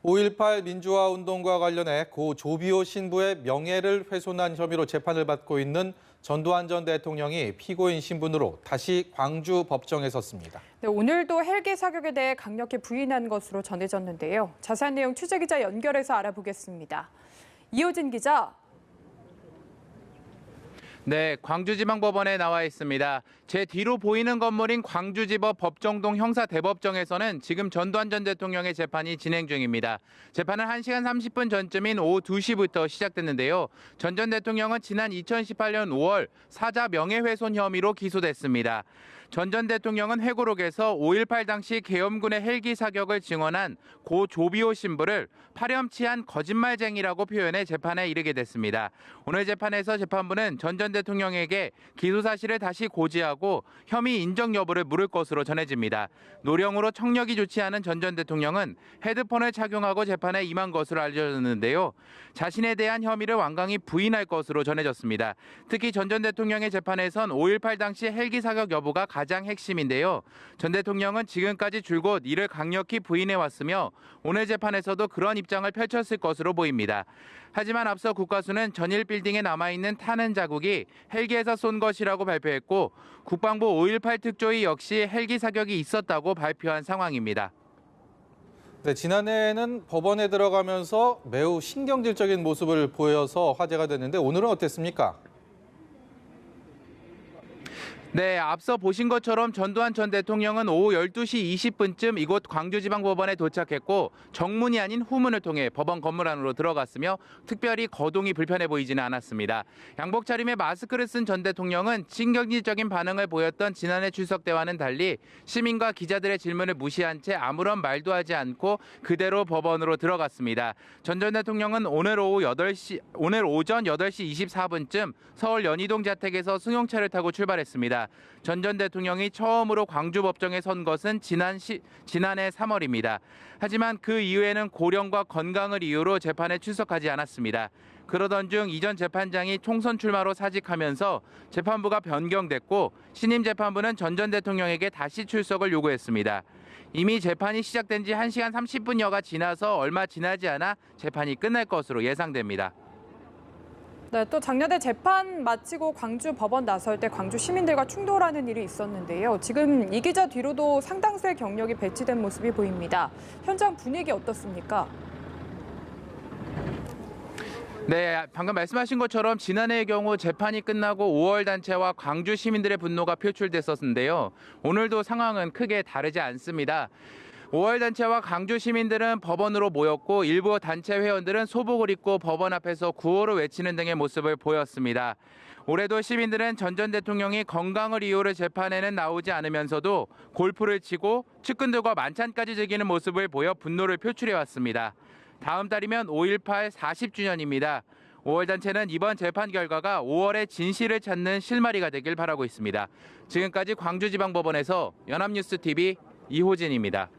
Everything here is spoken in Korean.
5.18 민주화 운동과 관련해 고 조비오 신부의 명예를 훼손한 혐의로 재판을 받고 있는 전두환 전 대통령이 피고인 신분으로 다시 광주 법정에 섰습니다. 네, 오늘도 헬기 사격에 대해 강력히 부인한 것으로 전해졌는데요. 자세한 내용 취재기자 연결해서 알아보겠습니다. 이호진 기자. 네, 광주지방법원에 나와 있습니다. 제 뒤로 보이는 건물인 광주지법 법정동 형사대법정에서는 지금 전두환 전 대통령의 재판이 진행 중입니다. 재판은 1시간 30분 전쯤인 오후 2시부터 시작됐는데요. 전 대통령은 지난 2018년 5월 사자 명예훼손 혐의로 기소됐습니다. 전 대통령은 회고록에서 5.18 당시 계엄군의 헬기 사격을 증언한 고 조비오 신부를 파렴치한 거짓말쟁이라고 표현해 재판에 이르게 됐습니다. 오늘 재판에서 재판부는 전 대통령에게 기소 사실을 다시 고지하고 혐의 인정 여부를 물을 것으로 전해집니다. 노령으로 청력이 좋지 않은 전 대통령은 헤드폰을 착용하고 재판에 임한 것으로 알려졌는데요. 자신에 대한 혐의를 완강히 부인할 것으로 전해졌습니다. 특히 전 대통령의 재판에선 5.18 당시 헬기 사격 여부가 가장 핵심인데요. 전 대통령은 지금까지 줄곧 이를 강력히 부인해왔으며 오늘 재판에서도 그런 입장을 펼쳤을 것으로 보입니다. 하지만 앞서 국가수는 전일 빌딩에 남아있는 타는 자국이 헬기에서 쏜 것이라고 발표했고 국방부 5.18 특조위 역시 헬기 사격이 있었다고 발표한 상황입니다. 네, 지난해에는 법원에 들어가면서 매우 신경질적인 모습을 보여서 화제가 됐는데 오늘은 어땠습니까? 네, 앞서 보신 것처럼 전두환 전 대통령은 오후 12시 20분쯤 이곳 광주지방법원에 도착했고 정문이 아닌 후문을 통해 법원 건물 안으로 들어갔으며 특별히 거동이 불편해 보이지는 않았습니다. 양복 차림에 마스크를 쓴 전 대통령은 신경질적인 반응을 보였던 지난해 추석 때와는 달리 시민과 기자들의 질문을 무시한 채 아무런 말도 하지 않고 그대로 법원으로 들어갔습니다. 전 대통령은 오늘 오전 8시 24분쯤 서울 연희동 자택에서 승용차를 타고 출발했습니다. 전 대통령이 처음으로 광주법정에 선 것은 지난해 3월입니다. 하지만 그 이후에는 고령과 건강을 이유로 재판에 출석하지 않았습니다. 그러던 중 이전 재판장이 총선 출마로 사직하면서 재판부가 변경됐고 신임 재판부는 전 대통령에게 다시 출석을 요구했습니다. 이미 재판이 시작된 지 1시간 30분여가 지나서 얼마 지나지 않아 재판이 끝날 것으로 예상됩니다. 네, 또 작년에 재판 마치고 광주 법원 나설 때 광주 시민들과 충돌하는 일이 있었는데요. 지금 이 기자 뒤로도 상당수의 경력이 배치된 모습이 보입니다. 현장 분위기 어떻습니까? 네, 방금 말씀하신 것처럼 지난해의 경우 재판이 끝나고 5월 단체와 광주 시민들의 분노가 표출됐었는데요. 오늘도 상황은 크게 다르지 않습니다. 5월 단체와 광주 시민들은 법원으로 모였고 일부 단체 회원들은 소복을 입고 법원 앞에서 구호를 외치는 등의 모습을 보였습니다. 올해도 시민들은 전 대통령이 건강을 이유로 재판에는 나오지 않으면서도 골프를 치고 측근들과 만찬까지 즐기는 모습을 보여 분노를 표출해왔습니다. 다음 달이면 5.18 40주년입니다. 5월 단체는 이번 재판 결과가 5월의 진실을 찾는 실마리가 되길 바라고 있습니다. 지금까지 광주지방법원에서 연합뉴스TV 이호진입니다.